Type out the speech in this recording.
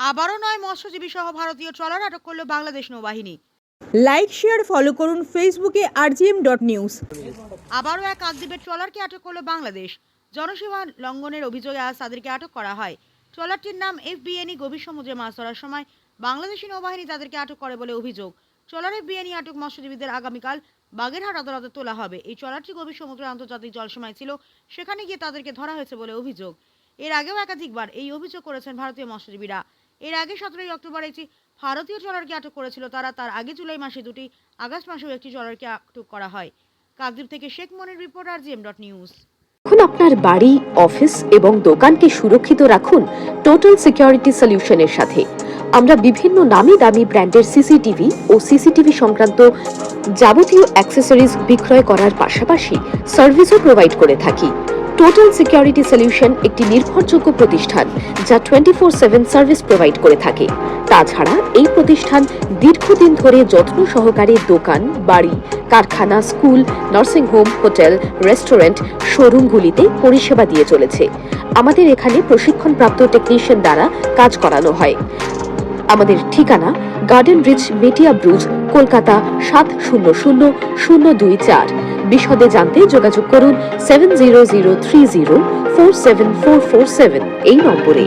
আবারও ৯ মৎস্যজীবী সহ ভারতীয় ট্রলার আটক করল বাংলাদেশ নৌবাহিনী। লাইক শেয়ার ফলো করুন ফেসবুকে rgm.news। আবারও এক কাকদ্বীপের ট্রলারকে আটক করল বাংলাদেশ। জনসীমা লঙ্ঘনের অভিযোগে আজ তাদেরকে আটক করা হয়। ট্রলারটির নাম FBNE। গভীর সমুদ্রে মাছ ধরার সময় বাংলাদেশি নৌবাহিনী তাদেরকে আটক করে বলে অভিযোগ। ট্রলার FBNE আটক মৎস্যজীবীদের আগামীকাল বাগেরহাট আদালতে তোলা হবে। এই ট্রলারটি গভীর সমুদ্রে আন্তর্জাতিক জলসীমায় ছিল, সেখানে গিয়ে তাদেরকে ধরা হয়েছে বলে অভিযোগ। এর আগেও একাধিকবার এই অভিযোগ করেছেন ভারতীয় মৎস্যজীবীরা। এর আগে 17ই অক্টোবর একটি ভারতীয় ট্রলারকে আটক করেছিল তারা। তার আগে জুলাই মাসে দুটি, আগস্ট মাসেও একটি ট্রলারকে আটক করা হয়। কাকদ্বীপ থেকে শেখ মনির রিপোর্ট, rgm.news। এখন আপনার বাড়ি, অফিস এবং দোকানকে সুরক্ষিত রাখুন টোটাল সিকিউরিটি সলিউশনের সাথে। আমরা বিভিন্ন নামি দামি ব্র্যান্ডের সিসিটিভি ও সিসিটিভি সংক্রান্ত যাবতীয় অ্যাক্সেসরিজ বিক্রয় করার পাশাপাশি সার্ভিসও প্রোভাইড করে থাকি। টোটাল সিকিউরিটি সলিউশন একটি নির্ভরযোগ্য প্রতিষ্ঠান যা 24/7 সার্ভিস প্রোভাইড করে থাকে। তাছাড়া এই প্রতিষ্ঠান দীর্ঘদিন ধরে যত্ন সহকারে দোকান, বাড়ি, কারখানা, school, nursing home, hotel, restaurant, শোরুমগুলিতে পরিষেবা দিয়ে চলেছে। আমাদের এখানে প্রশিক্ষণপ্রাপ্ত টেকনিশিয়ান দ্বারা কাজ করানো হয়। আমাদের ঠিকানা গার্ডেন রিচ, মেটিয়া ব্রুজ, কলকাতা 700024। বিশদে জানতে যোগাযোগ করুন 7003047447 এই নম্বরে।